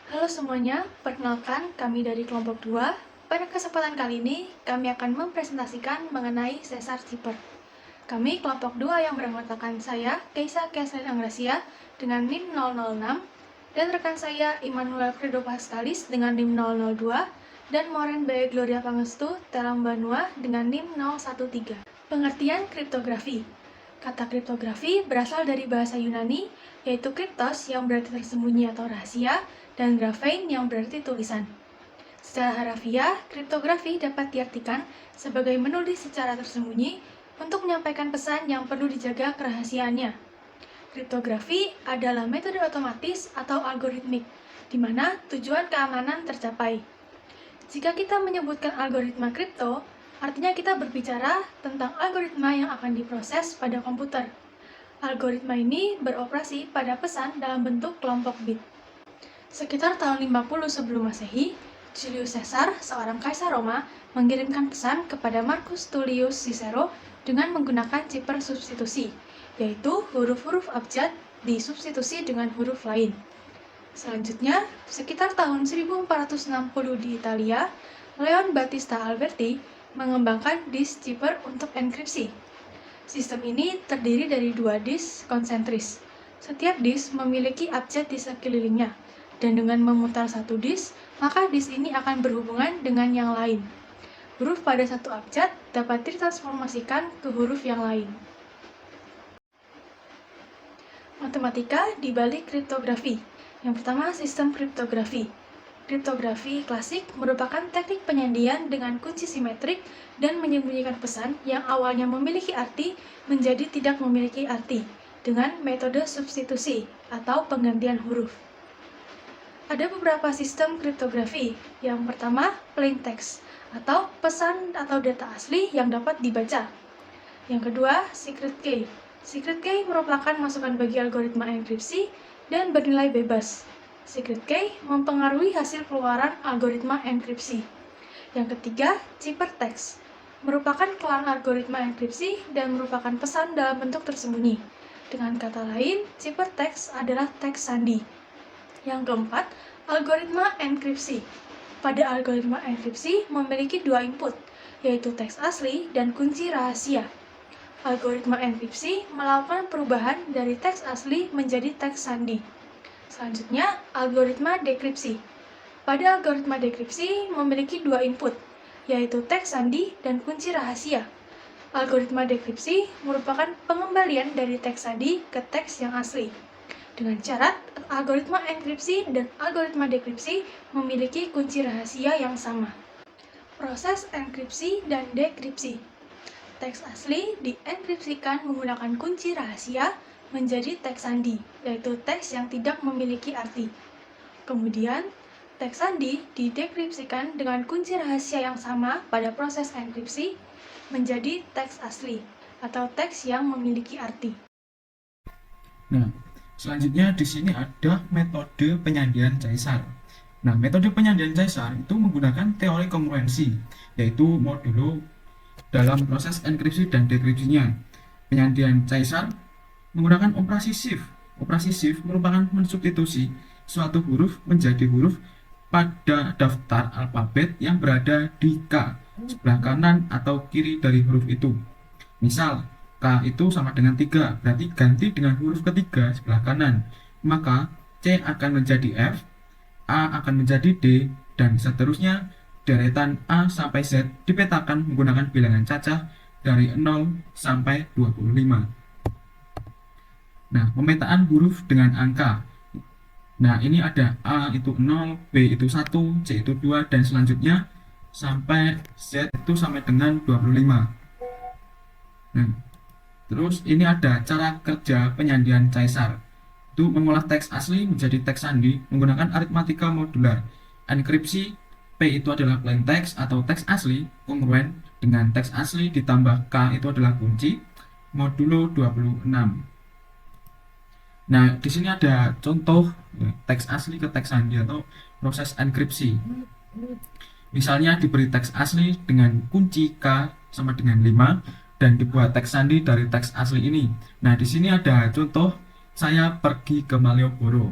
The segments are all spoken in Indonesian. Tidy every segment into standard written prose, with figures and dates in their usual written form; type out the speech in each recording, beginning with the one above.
Halo semuanya, perkenalkan kami dari kelompok 2. Pada kesempatan kali ini, kami akan mempresentasikan mengenai sesar Zipper. Kami kelompok 2 yang beranggotakan saya, Keisa Keslin Anggracia dengan NIM 006, dan rekan saya Immanuel Fredo Pascalis dengan NIM 002, dan Moren Bae Gloria Pangestu Telam Banua dengan NIM 013. Pengertian kriptografi. Kata kriptografi berasal dari bahasa Yunani, yaitu kriptos yang berarti tersembunyi atau rahasia, dan graphein yang berarti tulisan. Secara harafiah, kriptografi dapat diartikan sebagai menulis secara tersembunyi untuk menyampaikan pesan yang perlu dijaga kerahasiaannya. Kriptografi adalah metode otomatis atau algoritmik, di mana tujuan keamanan tercapai. Jika kita menyebutkan algoritma kripto, artinya kita berbicara tentang algoritma yang akan diproses pada komputer. Algoritma ini beroperasi pada pesan dalam bentuk kelompok bit. Sekitar tahun 50 sebelum Masehi, Julius Caesar, seorang kaisar Roma, mengirimkan pesan kepada Marcus Tullius Cicero dengan menggunakan zipper substitusi, yaitu huruf-huruf abjad disubstitusi dengan huruf lain. Selanjutnya, sekitar tahun 1460 di Italia, Leon Battista Alberti mengembangkan disk zipper untuk enkripsi. Sistem ini terdiri dari dua disk konsentris. Setiap disk memiliki abjad di sekelilingnya, dan dengan memutar satu disk, maka disk ini akan berhubungan dengan yang lain. Huruf pada satu abjad dapat ditransformasikan ke huruf yang lain. Matematika di balik kriptografi. Yang pertama, sistem kriptografi. Kriptografi klasik merupakan teknik penyandian dengan kunci simetrik dan menyembunyikan pesan yang awalnya memiliki arti menjadi tidak memiliki arti dengan metode substitusi atau penggantian huruf. Ada beberapa sistem kriptografi. Yang pertama, plain text atau pesan atau data asli yang dapat dibaca. Yang kedua, secret key. Secret key merupakan masukan bagi algoritma enkripsi dan bernilai bebas. Secret key mempengaruhi hasil keluaran algoritma enkripsi. Yang ketiga, ciphertext. Merupakan kelang algoritma enkripsi dan merupakan pesan dalam bentuk tersembunyi. Dengan kata lain, ciphertext adalah teks sandi. Yang keempat, algoritma enkripsi. Pada algoritma enkripsi memiliki dua input, yaitu teks asli dan kunci rahasia. Algoritma enkripsi melakukan perubahan dari teks asli menjadi teks sandi. Selanjutnya, algoritma dekripsi. Pada algoritma dekripsi memiliki dua input, yaitu teks sandi dan kunci rahasia. Algoritma dekripsi merupakan pengembalian dari teks sandi ke teks yang asli. Dengan syarat, algoritma enkripsi dan algoritma dekripsi memiliki kunci rahasia yang sama. Proses enkripsi dan dekripsi. Teks asli dienkripsikan menggunakan kunci rahasia menjadi teks sandi, yaitu teks yang tidak memiliki arti. Kemudian, teks sandi didekripsikan dengan kunci rahasia yang sama pada proses enkripsi menjadi teks asli, atau teks yang memiliki arti. Nah, selanjutnya di sini ada metode penyandian caesar. Nah, metode penyandian caesar itu menggunakan teori kongruensi, yaitu modulo dalam proses enkripsi dan dekripsinya. Penyandian caesar menggunakan operasi shift. Operasi shift merupakan mensubstitusi suatu huruf menjadi huruf pada daftar alfabet yang berada di K, sebelah kanan atau kiri dari huruf itu. Misal, K itu sama dengan 3, berarti ganti dengan huruf ketiga sebelah kanan. Maka C akan menjadi F, A akan menjadi D, dan seterusnya. Deretan A sampai Z dipetakan menggunakan bilangan cacah dari 0 sampai 25. Nah, pemetaan huruf dengan angka. Nah, ini ada A itu 0, B itu 1, C itu 2, dan selanjutnya sampai Z itu sampai dengan 25. Nah, terus ini ada cara kerja penyandian caesar. Itu mengolah teks asli menjadi teks sandi menggunakan aritmatika modular. Enkripsi P itu adalah plain text atau teks asli kongruen dengan teks asli ditambah K itu adalah kunci modulo 26. Nah, di sini ada contoh teks asli ke teks sandi atau proses enkripsi. Misalnya diberi teks asli dengan kunci K sama dengan 5 dan dibuat teks sandi dari teks asli ini. Nah, di sini ada contoh saya pergi ke Malioboro.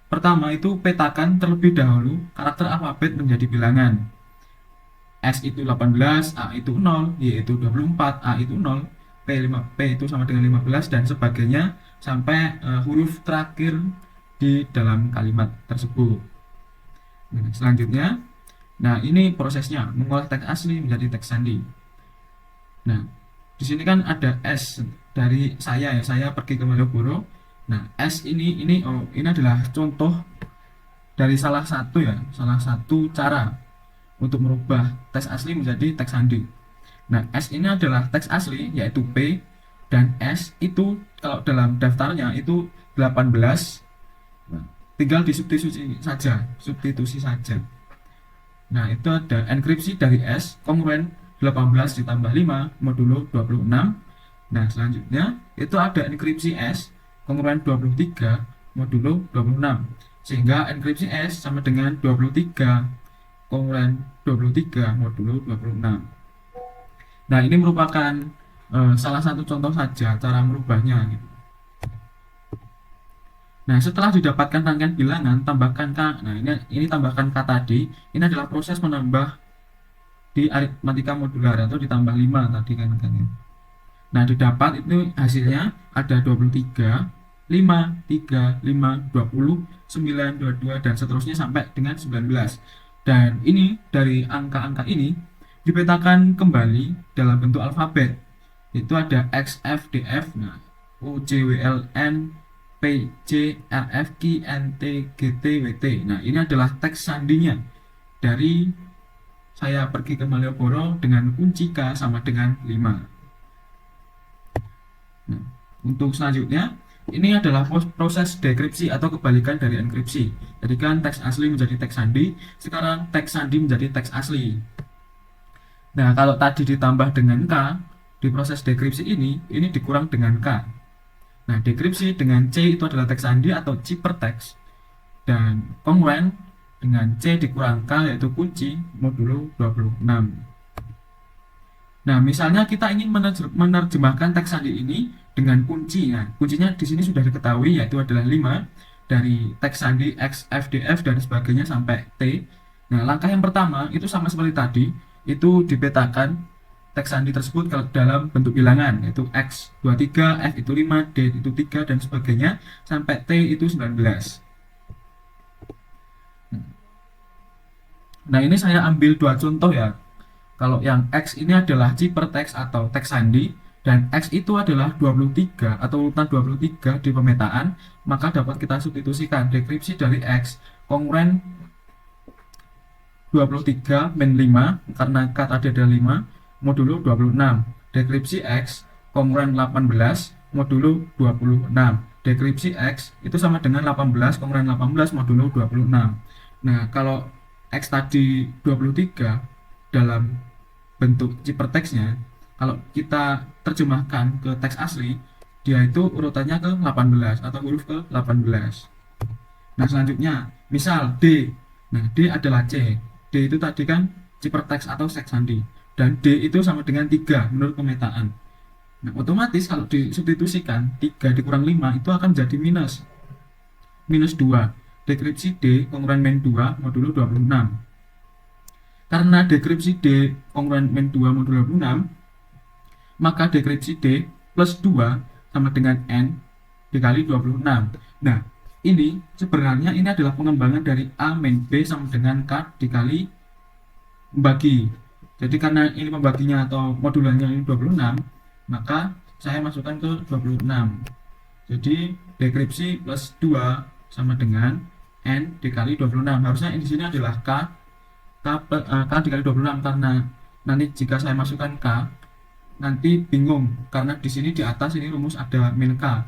Pertama itu petakan terlebih dahulu karakter alfabet menjadi bilangan. S itu 18, A itu 0, Y itu 24, A itu 0, P itu sama dengan 15 dan sebagainya sampai huruf terakhir di dalam kalimat tersebut. Nah, selanjutnya, ini prosesnya mengolah teks asli menjadi teks sandi. Nah, di sini kan ada S dari saya pergi ke Malioboro. Nah, S ini adalah contoh dari salah satu cara untuk merubah teks asli menjadi teks sandi. Nah, S ini adalah teks asli yaitu P, dan S itu kalau dalam daftarnya itu 18. Nah, tinggal substitusi saja. Nah, itu ada enkripsi dari S kongruen 18 ditambah 5 modulo 26. Nah, selanjutnya itu ada enkripsi S kongruen 23 modulo 26. Sehingga enkripsi S sama dengan 23 kongruen 23 modulo 26. Nah, ini merupakan salah satu contoh saja cara merubahnya gitu. Nah, setelah didapatkan rangkaian bilangan, tambahkan K. Nah, ini tambahkan K tadi. Ini adalah proses menambah di aritmatika modular atau ditambah 5 tadi kan. Nah, didapat itu hasilnya ada 23, 5, 3, 5, 20, 9, 22 dan seterusnya sampai dengan 19. Dan ini dari angka-angka ini dipetakan kembali dalam bentuk alfabet. Itu ada X, F, D, F. Nah, O, J, W, L, N, P, J, R, F, Q, N, T, G, T, W, T. Nah, ini adalah teks sandinya dari saya pergi ke Malioboro dengan kunci K sama dengan 5. Nah, untuk selanjutnya, ini adalah proses dekripsi atau kebalikan dari enkripsi. Jadi kan teks asli menjadi teks sandi, sekarang teks sandi menjadi teks asli. Nah, kalau tadi ditambah dengan K, di proses dekripsi ini dikurang dengan K. Nah, dekripsi dengan C itu adalah teks sandi atau ciphertext, dan kongruen dengan C dikurang K yaitu kunci modulo 26. Nah, misalnya kita ingin menerjemahkan teks sandi ini dengan kunci. Nah, kuncinya di sini sudah diketahui yaitu adalah 5 dari teks sandi X, F, D, F dan sebagainya sampai T. Nah, langkah yang pertama itu sama seperti tadi, itu dipetakan teks sandi tersebut kalau dalam bentuk bilangan yaitu X 23, F itu 5, D itu 3 dan sebagainya sampai T itu 19. Nah, ini saya ambil dua contoh ya. Kalau yang X ini adalah ciphertext atau teks sandi dan X itu adalah 23 atau urutan 23 di pemetaan, maka dapat kita substitusikan dekripsi dari X kongruen 23 min 5 karena K tadi ada 5 modulo 26. Dekripsi X kongruen 18 modulo 26. Dekripsi X itu sama dengan 18 kongruen 18 modulo 26. Nah, kalau X tadi 23 dalam bentuk ciphertextnya, kalau kita terjemahkan ke teks asli, dia itu urutannya ke 18 atau huruf ke 18. Nah, selanjutnya misal D. Nah, D adalah C. D itu tadi kan ciphertext atau teks sandi, dan D itu sama dengan 3 menurut pemetaan. Nah, otomatis kalau disubstitusikan 3 dikurang 5 itu akan jadi minus 2. Dekripsi D kongruen min 2 modulo 26. Karena dekripsi D kongruen min 2 modulo 26, maka dekripsi D plus 2 sama dengan N dikali 26. Nah, ini sebenarnya ini adalah pengembangan dari A min B sama dengan K dikali membagi. Jadi karena ini pembaginya atau modulannya ini 26, maka saya masukkan ke 26. Jadi dekripsi plus 2 sama dengan N dikali 26. Harusnya di sini adalah K dikali 26 karena nanti jika saya masukkan K nanti bingung karena di sini di atas ini rumus ada min K.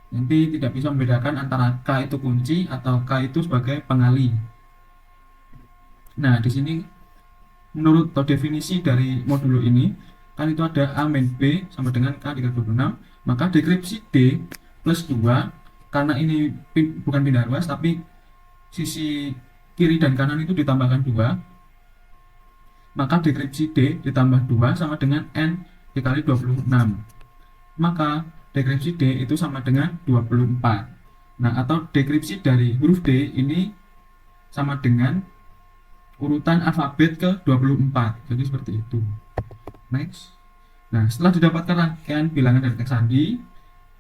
Nanti tidak bisa membedakan antara K itu kunci atau K itu sebagai pengali. Nah, di sini menurut definisi dari modulo ini kan itu ada A min B sama dengan K dikali 26, maka dekripsi D plus 2 karena ini bukan pindah ruas tapi sisi kiri dan kanan itu ditambahkan 2, maka dekripsi D ditambah 2 sama dengan N dikali 26, maka dekripsi D itu sama dengan 24. Nah, atau dekripsi dari huruf D ini sama dengan urutan alfabet ke-24. Jadi seperti itu. Next. Nah, setelah didapatkan rangkaian bilangan dari teks sandi,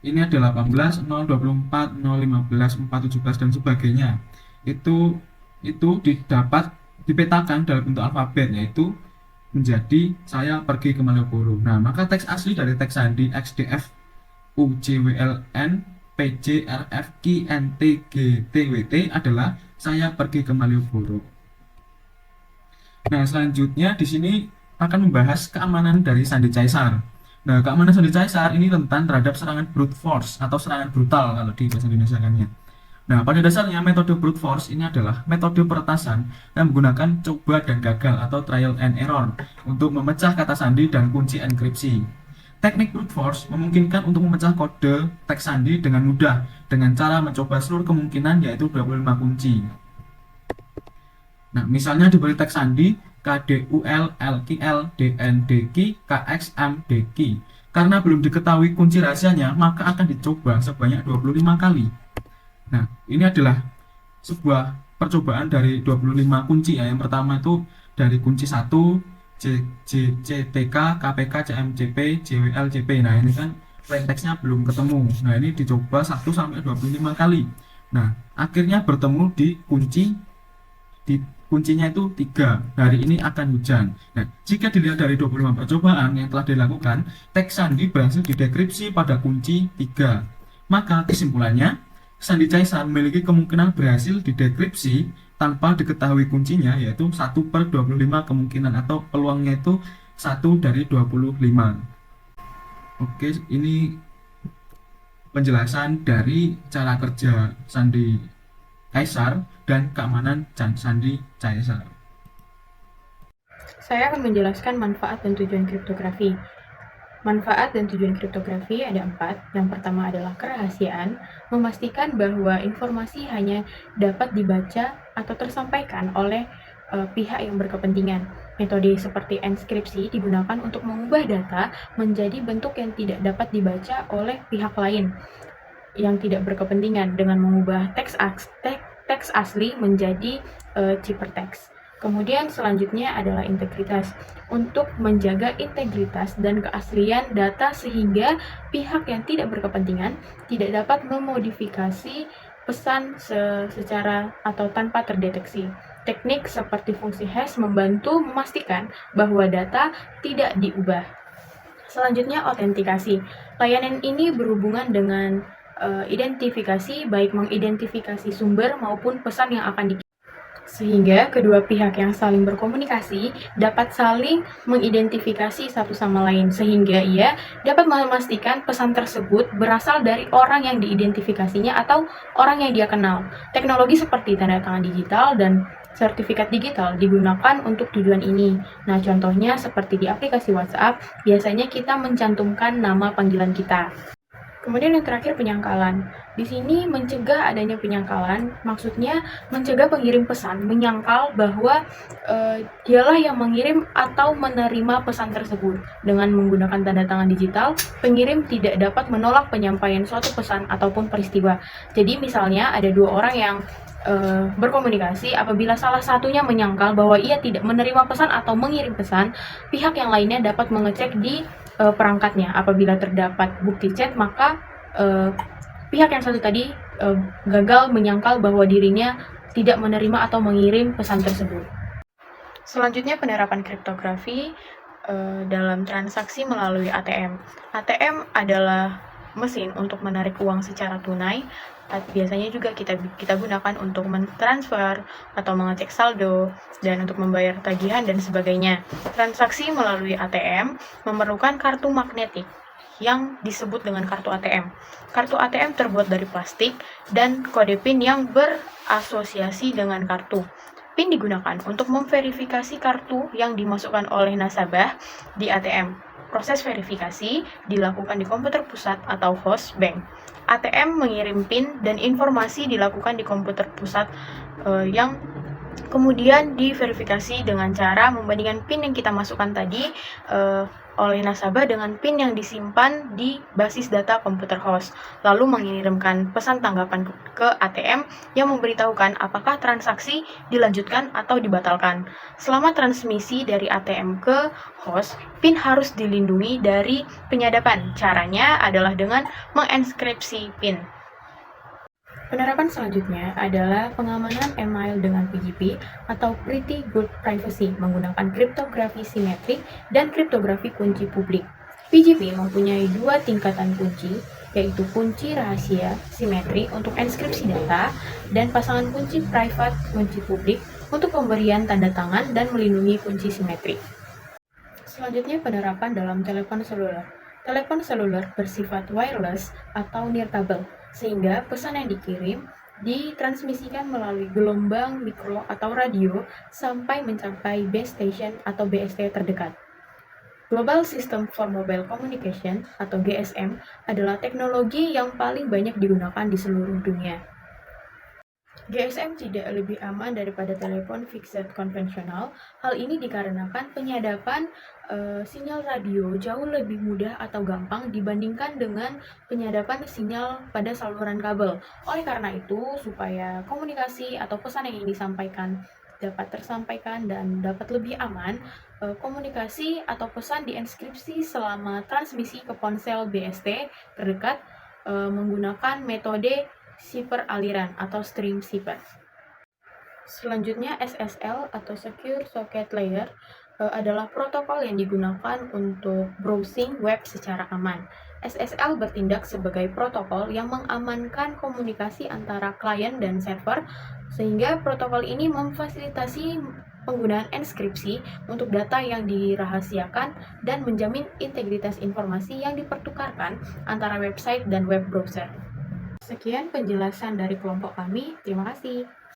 ini ada 18, 0, 24, 0, 15, 4, 17 dan sebagainya. Itu didapat dipetakan dalam bentuk alfabet, yaitu menjadi saya pergi ke Malioboro. Nah, maka teks asli dari teks sandi XDF UJWLN PJRFQNTGTWT adalah saya pergi ke Malioboro. Nah, selanjutnya di sini akan membahas keamanan dari sandi caesar. Nah, keamanan sandi caesar ini rentan terhadap serangan brute force atau serangan brutal kalau di bahasa Indonesia-kannya. Nah, pada dasarnya metode brute force ini adalah metode peretasan yang menggunakan coba dan gagal atau trial and error untuk memecah kata sandi dan kunci enkripsi. Teknik brute force memungkinkan untuk memecah kode teks sandi dengan mudah dengan cara mencoba seluruh kemungkinan yaitu 25 kunci. Nah, misalnya diberi teks sandi KDUL, LQL, DNDQ, KXMDQ. Karena belum diketahui kunci rahasianya, maka akan dicoba sebanyak 25 kali. Nah, ini adalah sebuah percobaan dari 25 kunci ya. Yang pertama itu dari kunci 1, CTK, KPK, CMCP, JWL, CP. Nah, ini kan plain text-nya belum ketemu. Nah, ini dicoba 1 sampai 25 kali. Nah, akhirnya bertemu di kuncinya itu 3. Hari ini akan hujan. Nah, jika dilihat dari 25 percobaan yang telah dilakukan, teks sandi berhasil didekripsi pada kunci 3. Maka kesimpulannya, sandi caesar memiliki kemungkinan berhasil didekripsi tanpa diketahui kuncinya, yaitu 1/25 kemungkinan atau peluangnya itu 1 dari 25. Oke, ini penjelasan dari cara kerja sandi caesar dan keamanan sandi caesar. Saya akan menjelaskan manfaat dan tujuan kriptografi. Manfaat dan tujuan kriptografi ada 4. Yang pertama adalah kerahasiaan, memastikan bahwa informasi hanya dapat dibaca atau tersampaikan oleh pihak yang berkepentingan. Metode seperti enskripsi digunakan untuk mengubah data menjadi bentuk yang tidak dapat dibaca oleh pihak lain yang tidak berkepentingan dengan mengubah teks asli menjadi ciphertext. Kemudian selanjutnya adalah integritas, untuk menjaga integritas dan keaslian data sehingga pihak yang tidak berkepentingan tidak dapat memodifikasi pesan secara atau tanpa terdeteksi. Teknik seperti fungsi hash membantu memastikan bahwa data tidak diubah. Selanjutnya autentikasi. Layanan ini berhubungan dengan identifikasi, baik mengidentifikasi sumber maupun pesan yang akan dikirim, sehingga kedua pihak yang saling berkomunikasi dapat saling mengidentifikasi satu sama lain, sehingga ia dapat memastikan pesan tersebut berasal dari orang yang diidentifikasinya atau orang yang dia kenal. Teknologi seperti tanda tangan digital dan sertifikat digital digunakan untuk tujuan ini. Nah, contohnya seperti di aplikasi WhatsApp, biasanya kita mencantumkan nama panggilan kita. Kemudian yang terakhir, penyangkalan. Di sini mencegah adanya penyangkalan, maksudnya mencegah pengirim pesan menyangkal bahwa dialah yang mengirim atau menerima pesan tersebut. Dengan menggunakan tanda tangan digital, pengirim tidak dapat menolak penyampaian suatu pesan ataupun peristiwa. Jadi misalnya ada dua orang yang berkomunikasi, apabila salah satunya menyangkal bahwa ia tidak menerima pesan atau mengirim pesan, pihak yang lainnya dapat mengecek di perangkatnya. Apabila terdapat bukti chat, maka pihak yang satu tadi gagal menyangkal bahwa dirinya tidak menerima atau mengirim pesan tersebut. Selanjutnya, penerapan kriptografi dalam transaksi melalui ATM. ATM adalah mesin untuk menarik uang secara tunai. Biasanya juga kita gunakan untuk mentransfer atau mengecek saldo dan untuk membayar tagihan dan sebagainya. Transaksi melalui ATM memerlukan kartu magnetik yang disebut dengan kartu ATM. Kartu ATM terbuat dari plastik dan kode PIN yang berasosiasi dengan kartu. PIN digunakan untuk memverifikasi kartu yang dimasukkan oleh nasabah di ATM. Proses verifikasi dilakukan di komputer pusat atau host bank. ATM mengirim PIN dan informasi dilakukan di komputer pusat yang kemudian diverifikasi dengan cara membandingkan PIN yang kita masukkan tadi oleh nasabah dengan PIN yang disimpan di basis data komputer host, lalu mengirimkan pesan tanggapan ke ATM yang memberitahukan apakah transaksi dilanjutkan atau dibatalkan. Selama transmisi dari ATM ke host, PIN harus dilindungi dari penyadapan. Caranya adalah dengan menginskripsi PIN. Penerapan selanjutnya adalah pengamanan email dengan PGP atau Pretty Good Privacy menggunakan kriptografi simetrik dan kriptografi kunci publik. PGP mempunyai dua tingkatan kunci, yaitu kunci rahasia simetri untuk enskripsi data dan pasangan kunci private kunci publik untuk pemberian tanda tangan dan melindungi kunci simetrik. Selanjutnya penerapan dalam telepon seluler. Telepon seluler bersifat wireless atau nirkabel, sehingga pesan yang dikirim ditransmisikan melalui gelombang mikro atau radio sampai mencapai base station atau BST terdekat. Global System for Mobile Communication atau GSM adalah teknologi yang paling banyak digunakan di seluruh dunia. GSM tidak lebih aman daripada telepon fixed konvensional. Hal ini dikarenakan penyadapan sinyal radio jauh lebih mudah atau gampang dibandingkan dengan penyadapan sinyal pada saluran kabel. Oleh karena itu, supaya komunikasi atau pesan yang ingin disampaikan dapat tersampaikan dan dapat lebih aman, komunikasi atau pesan dienskripsi selama transmisi ke ponsel BST terdekat menggunakan metode shifter aliran atau stream shifter. Selanjutnya SSL atau Secure Socket Layer adalah protokol yang digunakan untuk browsing web secara aman. SSL bertindak sebagai protokol yang mengamankan komunikasi antara klien dan server, sehingga protokol ini memfasilitasi penggunaan enskripsi untuk data yang dirahasiakan dan menjamin integritas informasi yang dipertukarkan antara website dan web browser. Sekian penjelasan dari kelompok kami. Terima kasih.